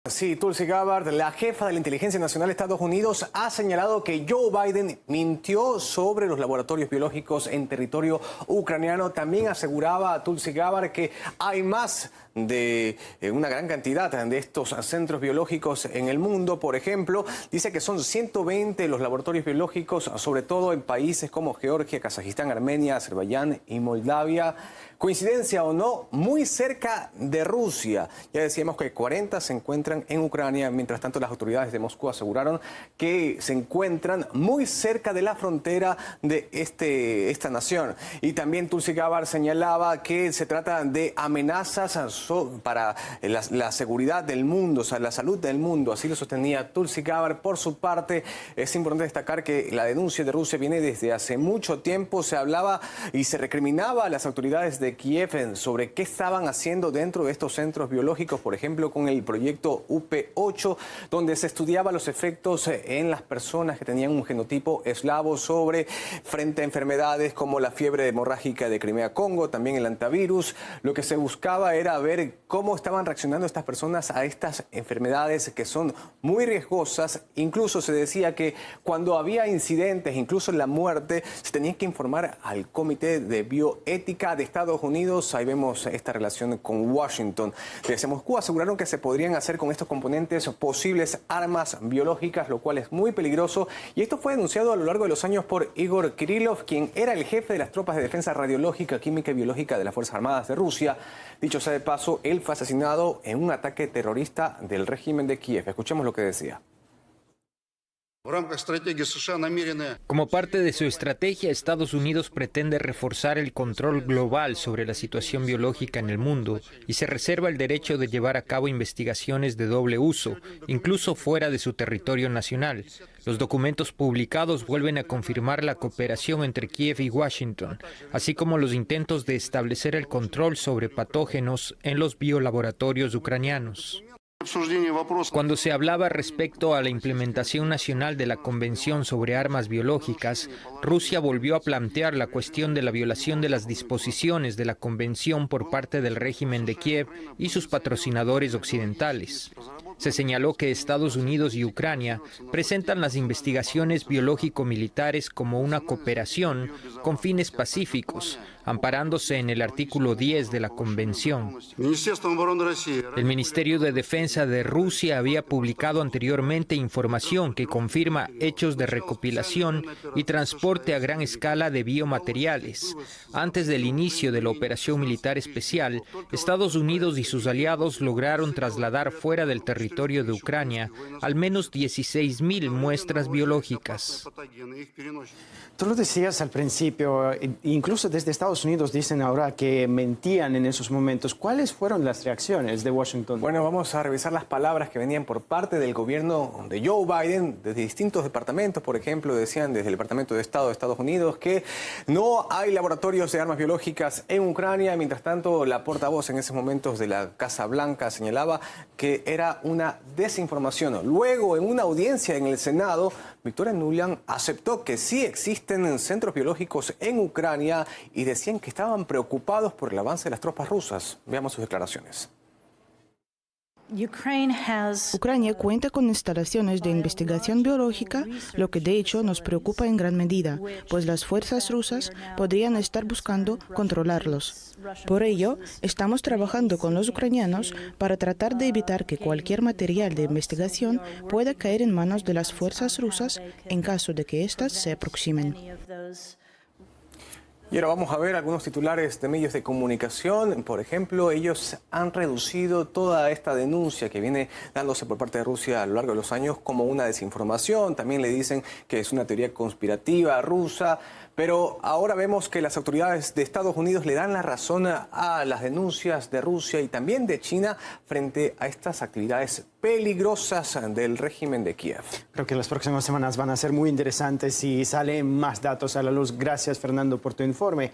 Sí, Tulsi Gabbard, la jefa de la Inteligencia Nacional de Estados Unidos, ha señalado que Joe Biden mintió sobre los laboratorios biológicos en territorio ucraniano. También aseguraba Tulsi Gabbard que hay más de una gran cantidad de estos centros biológicos en el mundo. Por ejemplo, dice que son 120 los laboratorios biológicos, sobre todo en países como Georgia, Kazajistán, Armenia, Azerbaiyán y Moldavia. Coincidencia o no, muy cerca de Rusia. Ya decíamos que 40 se encuentran en Ucrania. Mientras tanto, las autoridades de Moscú aseguraron que se encuentran muy cerca de la frontera de esta nación. Y también Tulsi Gabbard señalaba que se trata de amenazas para la seguridad del mundo, o sea, la salud del mundo. Así lo sostenía Tulsi Gabbard. Por su parte, es importante destacar que la denuncia de Rusia viene desde hace mucho tiempo. Se hablaba y se recriminaba a las autoridades de Kiev sobre qué estaban haciendo dentro de estos centros biológicos, por ejemplo, con el proyecto UP8, donde se estudiaba los efectos en las personas que tenían un genotipo eslavo frente a enfermedades como la fiebre hemorrágica de Crimea-Congo, también el antivirus. Lo que se buscaba era ver cómo estaban reaccionando estas personas a estas enfermedades que son muy riesgosas. Incluso se decía que cuando había incidentes, incluso la muerte, se tenía que informar al Comité de Bioética de Estados Unidos. Ahí vemos esta relación con Washington. Desde Moscú aseguraron que se podrían hacer con estos componentes posibles armas biológicas, lo cual es muy peligroso. Y esto fue denunciado a lo largo de los años por Igor Kirillov, quien era el jefe de las tropas de defensa radiológica, química y biológica de las Fuerzas Armadas de Rusia. Dicho sea de paso, él fue asesinado en un ataque terrorista del régimen de Kiev. Escuchemos lo que decía. Como parte de su estrategia, Estados Unidos pretende reforzar el control global sobre la situación biológica en el mundo y se reserva el derecho de llevar a cabo investigaciones de doble uso, incluso fuera de su territorio nacional. Los documentos publicados vuelven a confirmar la cooperación entre Kiev y Washington, así como los intentos de establecer el control sobre patógenos en los biolaboratorios ucranianos. Cuando se hablaba respecto a la implementación nacional de la Convención sobre Armas Biológicas, Rusia volvió a plantear la cuestión de la violación de las disposiciones de la Convención por parte del régimen de Kiev y sus patrocinadores occidentales. Se señaló que Estados Unidos y Ucrania presentan las investigaciones biológico-militares como una cooperación con fines pacíficos, amparándose en el artículo 10 de la Convención. El Ministerio de Defensa de Rusia había publicado anteriormente información que confirma hechos de recopilación y transporte a gran escala de biomateriales. Antes del inicio de la operación militar especial, Estados Unidos y sus aliados lograron trasladar fuera del territorio de Ucrania al menos 16.000 muestras biológicas. Tú lo decías al principio, incluso desde Estados Unidos dicen ahora que mentían en esos momentos. ¿Cuáles fueron las reacciones de Washington? Bueno, vamos a revisar las palabras que venían por parte del gobierno de Joe Biden, desde distintos departamentos. Por ejemplo, decían desde el Departamento de Estado de Estados Unidos que no hay laboratorios de armas biológicas en Ucrania. Mientras tanto, la portavoz en esos momentos de la Casa Blanca señalaba que era una desinformación. Luego, en una audiencia en el Senado, Victoria Nuland aceptó que sí existen centros biológicos en Ucrania y decían que estaban preocupados por el avance de las tropas rusas. Veamos sus declaraciones. Ucrania cuenta con instalaciones de investigación biológica, lo que de hecho nos preocupa en gran medida, pues las fuerzas rusas podrían estar buscando controlarlos. Por ello, estamos trabajando con los ucranianos para tratar de evitar que cualquier material de investigación pueda caer en manos de las fuerzas rusas en caso de que éstas se aproximen. Y ahora vamos a ver algunos titulares de medios de comunicación. Por ejemplo, ellos han reducido toda esta denuncia que viene dándose por parte de Rusia a lo largo de los años como una desinformación. También le dicen que es una teoría conspirativa rusa. Pero ahora vemos que las autoridades de Estados Unidos le dan la razón a las denuncias de Rusia y también de China frente a estas actividades peligrosas del régimen de Kiev. Creo que las próximas semanas van a ser muy interesantes y salen más datos a la luz. Gracias, Fernando, por tu informe.